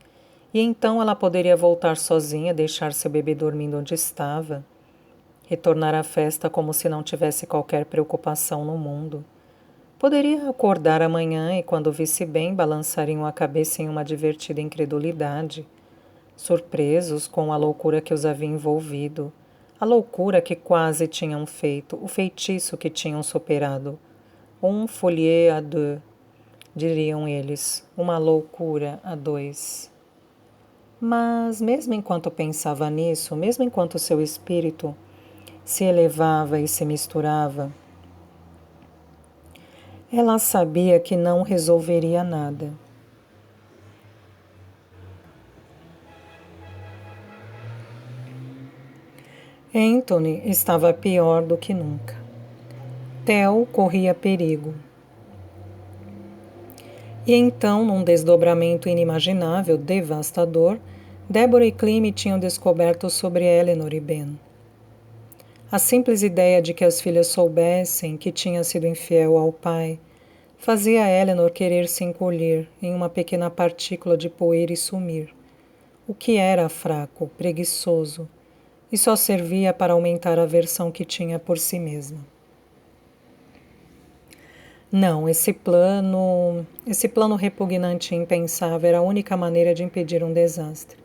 Speaker 1: E então ela poderia voltar sozinha, deixar seu bebê dormindo onde estava. Retornar à festa como se não tivesse qualquer preocupação no mundo. Poderia acordar amanhã e, quando visse bem, balançariam a cabeça em uma divertida incredulidade. Surpresos com a loucura que os havia envolvido. A loucura que quase tinham feito, o feitiço que tinham superado. Un folie à deux, diriam eles, uma loucura a dois. Mas, mesmo enquanto pensava nisso, mesmo enquanto seu espírito se elevava e se misturava, ela sabia que não resolveria nada. Anthony estava pior do que nunca. Theo corria perigo. E então, num desdobramento inimaginável, devastador, Deborah e Cleme tinham descoberto sobre Eleanor e Ben. A simples ideia de que as filhas soubessem que tinha sido infiel ao pai fazia Eleanor querer se encolher em uma pequena partícula de poeira e sumir. O que era fraco, preguiçoso, e só servia para aumentar a aversão que tinha por si mesma. Não, esse plano repugnante e impensável era a única maneira de impedir um desastre.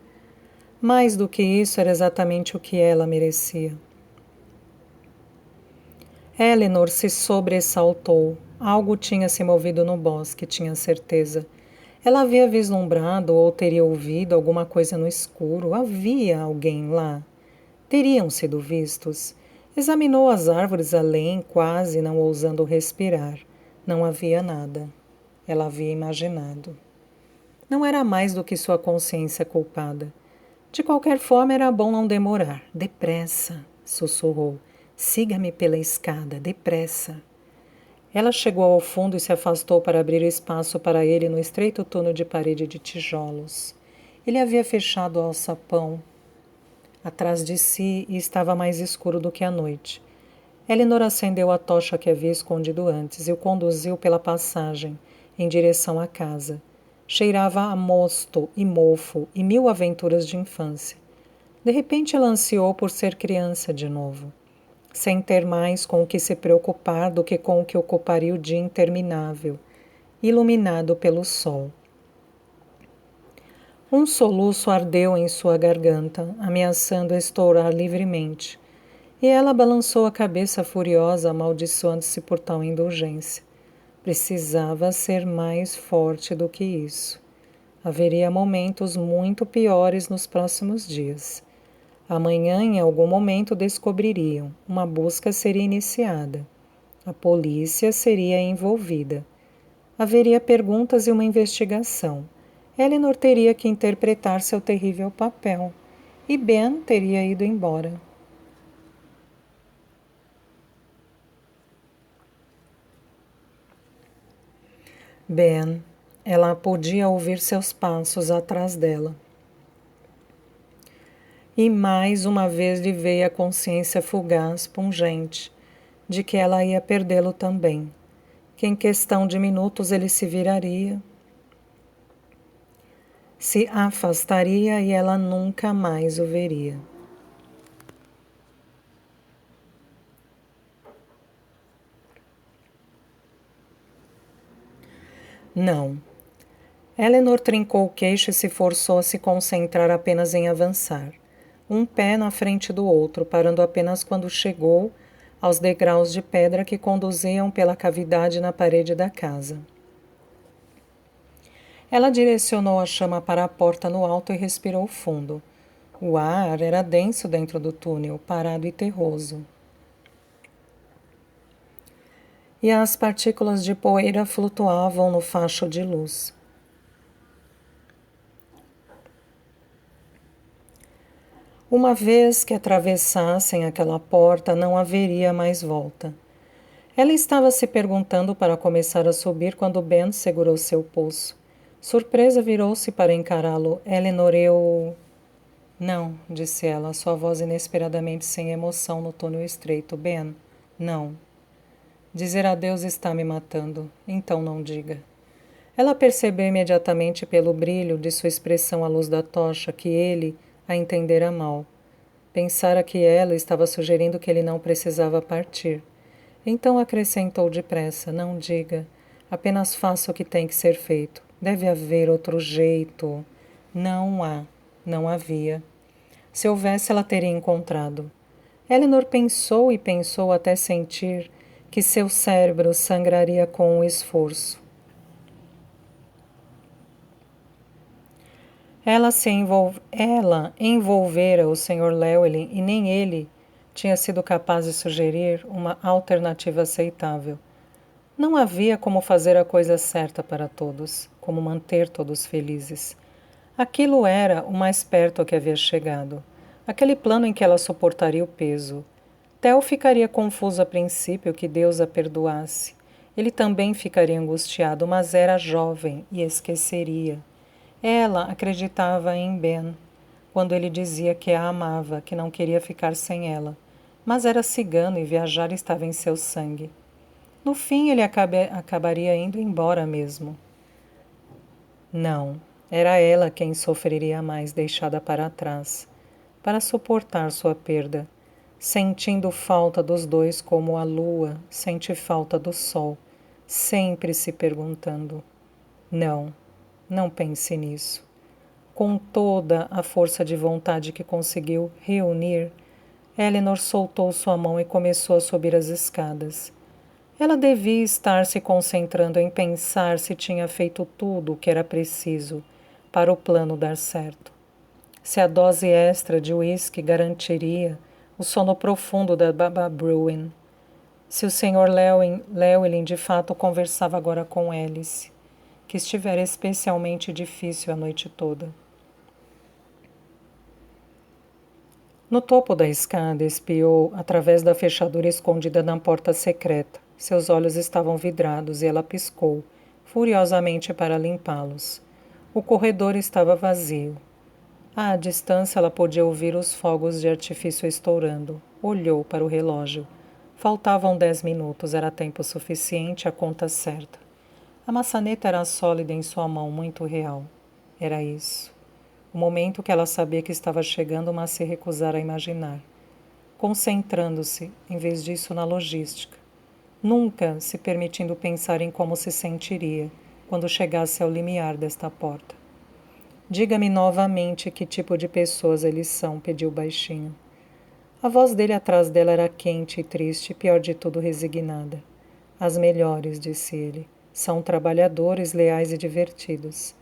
Speaker 1: Mais do que isso, era exatamente o que ela merecia. Eleanor se sobressaltou. Algo tinha se movido no bosque, tinha certeza. Ela havia vislumbrado ou teria ouvido alguma coisa no escuro. Havia alguém lá. Teriam sido vistos. Examinou as árvores além, quase não ousando respirar. Não havia nada. Ela havia imaginado. Não era mais do que sua consciência culpada. De qualquer forma, era bom não demorar. Depressa, sussurrou. Siga-me pela escada, depressa. Ela chegou ao fundo e se afastou para abrir espaço para ele no estreito túnel de parede de tijolos. Ele havia fechado o alçapão atrás de si e estava mais escuro do que a noite. Eleanor acendeu a tocha que havia escondido antes e o conduziu pela passagem, em direção à casa. Cheirava a mosto e mofo e 1000 aventuras de infância. De repente ela ansiou por ser criança de novo. sem ter mais com o que se preocupar do que com o que ocuparia o dia interminável, iluminado pelo sol. Um soluço ardeu em sua garganta, ameaçando estourar livremente, e ela balançou a cabeça furiosa, amaldiçoando-se por tal indulgência. Precisava ser mais forte do que isso. Haveria momentos muito piores nos próximos dias. Amanhã, em algum momento, descobririam. Uma busca seria iniciada. A polícia seria envolvida. Haveria perguntas e uma investigação. Eleanor teria que interpretar seu terrível papel. E Ben teria ido embora. Ben, ela podia ouvir seus passos atrás dela. E mais uma vez lhe veio a consciência fugaz, pungente, de que ela ia perdê-lo também, que em questão de minutos ele se viraria, se afastaria e ela nunca mais o veria. Não. Eleanor trincou o queixo e se forçou a se concentrar apenas em avançar, um pé na frente do outro, parando apenas quando chegou aos degraus de pedra que conduziam pela cavidade na parede da casa. Ela direcionou a chama para a porta no alto e respirou fundo. O ar era denso dentro do túnel, parado e terroso. E as partículas de poeira flutuavam no facho de luz. Uma vez que atravessassem aquela porta, não haveria mais volta. Ela estava se perguntando para começar a subir quando Ben segurou seu pulso. Surpresa, virou-se para encará-lo. Eleanor, eu... Não, disse ela, sua voz inesperadamente sem emoção no túnel estreito. Ben, não. Dizer adeus está me matando. Então não diga. Ela percebeu imediatamente pelo brilho de sua expressão à luz da tocha que ele a entendera mal. Pensara que ela estava sugerindo que ele não precisava partir. Então acrescentou depressa, não diga. Apenas faça o que tem que ser feito. Deve haver outro jeito. Não há. Não havia. Se houvesse, ela teria encontrado. Eleanor pensou e pensou até sentir que seu cérebro sangraria com o esforço. Ela envolvera o Sr. Llewellyn e nem ele tinha sido capaz de sugerir uma alternativa aceitável. Não havia como fazer a coisa certa para todos, como manter todos felizes. Aquilo era o mais perto ao que havia chegado. Aquele plano em que ela suportaria o peso. Theo ficaria confuso a princípio que Deus a perdoasse. Ele também ficaria angustiado, mas era jovem e esqueceria. Ela acreditava em Ben, quando ele dizia que a amava, que não queria ficar sem ela. Mas era cigano e viajar estava em seu sangue. No fim, ele acabaria indo embora mesmo. Não, era ela quem sofreria mais, deixada para trás, para suportar sua perda, sentindo falta dos dois como a lua sente falta do sol, sempre se perguntando: não, não pense nisso. Com toda a força de vontade que conseguiu reunir, Eleanor soltou sua mão e começou a subir as escadas. Ela devia estar se concentrando em pensar se tinha feito tudo o que era preciso para o plano dar certo. Se a dose extra de uísque garantiria o sono profundo da Baba Bruin. Se o Sr. Llewellyn de fato conversava agora com Alice, que estivera especialmente difícil a noite toda. No topo da escada, espiou através da fechadura escondida na porta secreta. Seus olhos estavam vidrados e ela piscou, furiosamente para limpá-los. O corredor estava vazio. À distância, ela podia ouvir os fogos de artifício estourando. Olhou para o relógio. Faltavam 10 minutos, era tempo suficiente, a conta certa. A maçaneta era sólida em sua mão, muito real. Era isso. O momento que ela sabia que estava chegando, mas se recusara a imaginar. concentrando-se, em vez disso, na logística, nunca se permitindo pensar em como se sentiria quando chegasse ao limiar desta porta. Diga-me novamente que tipo de pessoas eles são, pediu baixinho. A voz dele atrás dela era quente e triste, e pior de tudo, resignada. As melhores, disse ele, são trabalhadores, leais e divertidos.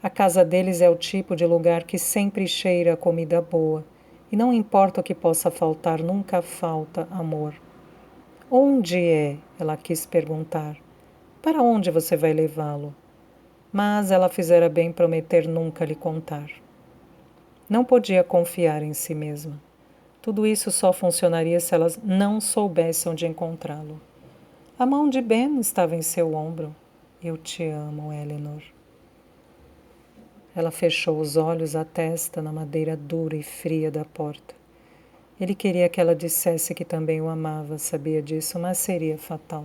Speaker 1: A casa deles é o tipo de lugar que sempre cheira a comida boa, e não importa o que possa faltar, nunca falta amor. Onde é? Ela quis perguntar. Para onde você vai levá-lo? Mas ela fizera bem prometer nunca lhe contar. Não podia confiar em si mesma. Tudo isso só funcionaria se elas não soubessem onde encontrá-lo. A mão de Ben estava em seu ombro. Eu te amo, Eleanor. Ela fechou os olhos, a testa na madeira dura e fria da porta. Ele queria que ela dissesse que também o amava, sabia disso, mas seria fatal.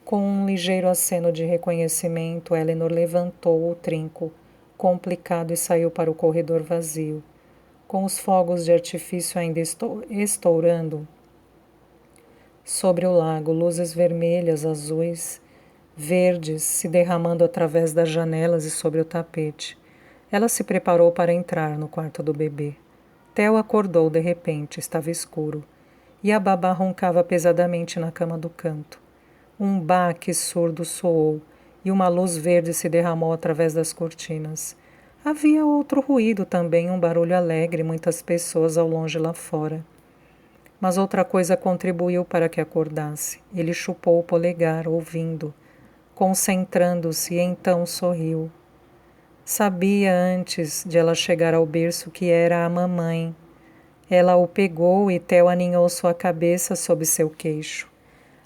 Speaker 1: Com um ligeiro aceno de reconhecimento, Eleanor levantou o trinco, complicado, e saiu para o corredor vazio, com os fogos de artifício ainda estourando sobre o lago, luzes vermelhas, azuis, verdes se derramando através das janelas e sobre o tapete. Ela se preparou para entrar no quarto do bebê. Theo acordou de repente, estava escuro, e a babá roncava pesadamente na cama do canto. Um baque surdo soou, e uma luz verde se derramou através das cortinas. Havia outro ruído também, um barulho alegre, muitas pessoas ao longe lá fora. Mas outra coisa contribuiu para que acordasse. Ele chupou o polegar, ouvindo, concentrando-se, e então sorriu. Sabia antes de ela chegar ao berço que era a mamãe. Ela o pegou e Theo aninhou sua cabeça sob seu queixo.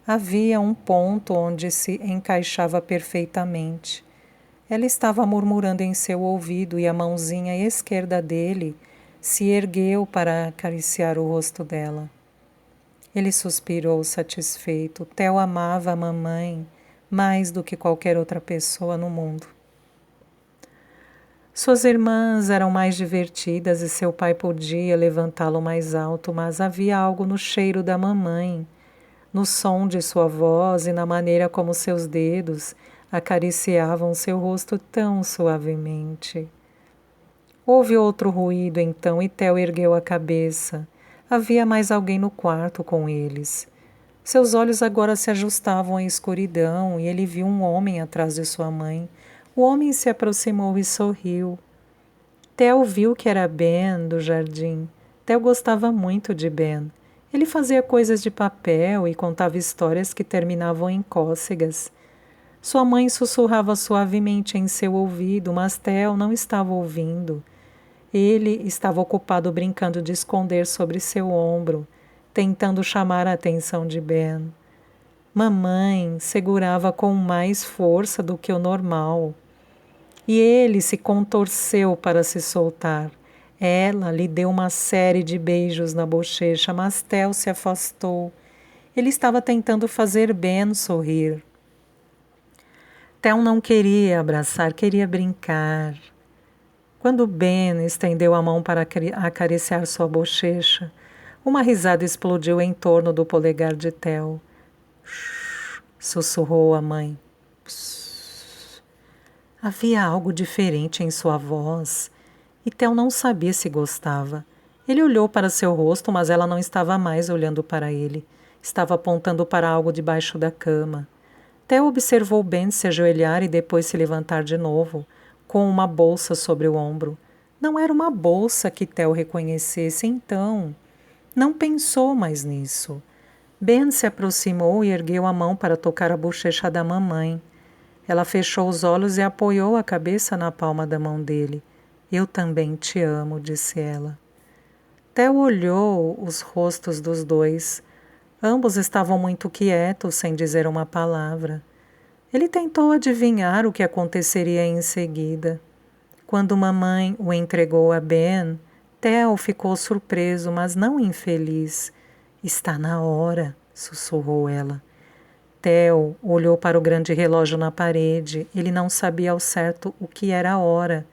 Speaker 1: Havia um ponto onde se encaixava perfeitamente. Ela estava murmurando em seu ouvido e a mãozinha esquerda dele se ergueu para acariciar o rosto dela. Ele suspirou satisfeito. Theo amava a mamãe mais do que qualquer outra pessoa no mundo. Suas irmãs eram mais divertidas e seu pai podia levantá-lo mais alto, mas havia algo no cheiro da mamãe, no som de sua voz e na maneira como seus dedos acariciavam seu rosto tão suavemente. Houve outro ruído então e Theo ergueu a cabeça. Havia mais alguém no quarto com eles. Seus olhos agora se ajustavam à escuridão e ele viu um homem atrás de sua mãe. O homem se aproximou e sorriu. Theo viu que era Ben, do jardim. Theo gostava muito de Ben. Ele fazia coisas de papel e contava histórias que terminavam em cócegas. Sua mãe sussurrava suavemente em seu ouvido, mas Theo não estava ouvindo. Ele estava ocupado brincando de esconder sobre seu ombro, tentando chamar a atenção de Ben. Mamãe segurava com mais força do que o normal. E ele se contorceu para se soltar. Ela lhe deu uma série de beijos na bochecha, mas Theo se afastou. Ele estava tentando fazer Ben sorrir. Theo não queria abraçar, queria brincar. Quando Ben estendeu a mão para acariciar sua bochecha, uma risada explodiu em torno do polegar de Theo. Sussurrou a mãe. Havia algo diferente em sua voz, e Theo não sabia se gostava. Ele olhou para seu rosto, mas ela não estava mais olhando para ele. Estava apontando para algo debaixo da cama. Theo observou Ben se ajoelhar e depois se levantar de novo, com uma bolsa sobre o ombro. Não era uma bolsa que Theo reconhecesse, então não pensou mais nisso. Ben se aproximou e ergueu a mão para tocar a bochecha da mamãe. Ela fechou os olhos e apoiou a cabeça na palma da mão dele. Eu também te amo, disse ela. Theo olhou os rostos dos dois. Ambos estavam muito quietos, sem dizer uma palavra. Ele tentou adivinhar o que aconteceria em seguida. Quando mamãe o entregou a Ben, Theo ficou surpreso, mas não infeliz. Está na hora, sussurrou ela. Theo olhou para o grande relógio na parede. Ele não sabia ao certo o que era a hora,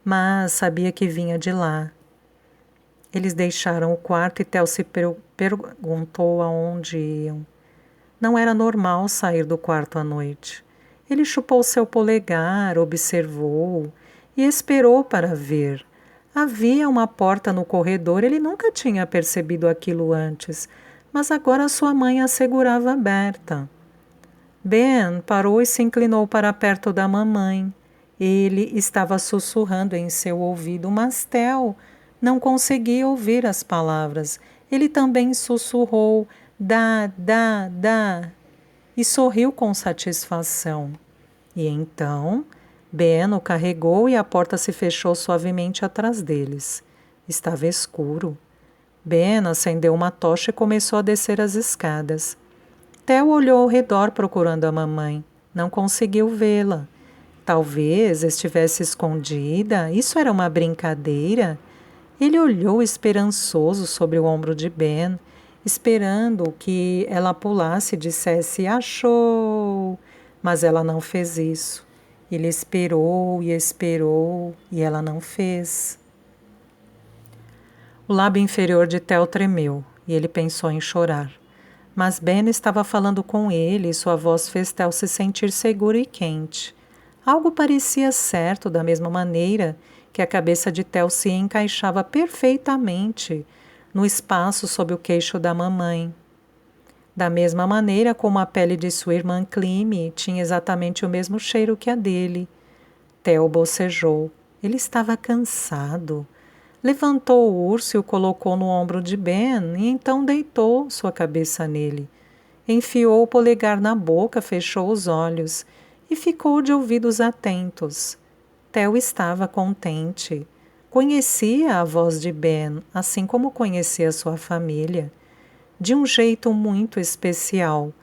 Speaker 1: mas sabia que vinha de lá. Eles deixaram o quarto e Theo se perguntou aonde iam. Não era normal sair do quarto à noite. Ele chupou seu polegar, observou e esperou para ver. Havia uma porta no corredor, ele nunca tinha percebido aquilo antes, mas agora sua mãe a segurava aberta. Ben parou e se inclinou para perto da mamãe. Ele estava sussurrando em seu ouvido, mas Theo não conseguia ouvir as palavras. Ele também sussurrou, dá, dá, dá, e sorriu com satisfação. E então, Ben o carregou e a porta se fechou suavemente atrás deles. Estava escuro. Ben acendeu uma tocha e começou a descer as escadas. Theo olhou ao redor procurando a mamãe. Não conseguiu vê-la. Talvez estivesse escondida. Isso era uma brincadeira? Ele olhou esperançoso sobre o ombro de Ben, esperando que ela pulasse e dissesse achou, mas ela não fez isso. Ele esperou e ela não fez. O lábio inferior de Theo tremeu e ele pensou em chorar. Mas Ben estava falando com ele e sua voz fez Theo se sentir seguro e quente. Algo parecia certo da mesma maneira que a cabeça de Theo se encaixava perfeitamente no espaço sob o queixo da mamãe. Da mesma maneira como a pele de sua irmã Cleme tinha exatamente o mesmo cheiro que a dele. Theo bocejou. Ele estava cansado. Levantou o urso e o colocou no ombro de Ben e então deitou sua cabeça nele. Enfiou o polegar na boca, fechou os olhos e ficou de ouvidos atentos. Theo estava contente. Conhecia a voz de Ben, assim como conhecia sua família, de um jeito muito especial,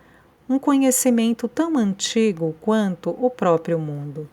Speaker 1: um conhecimento tão antigo quanto o próprio mundo.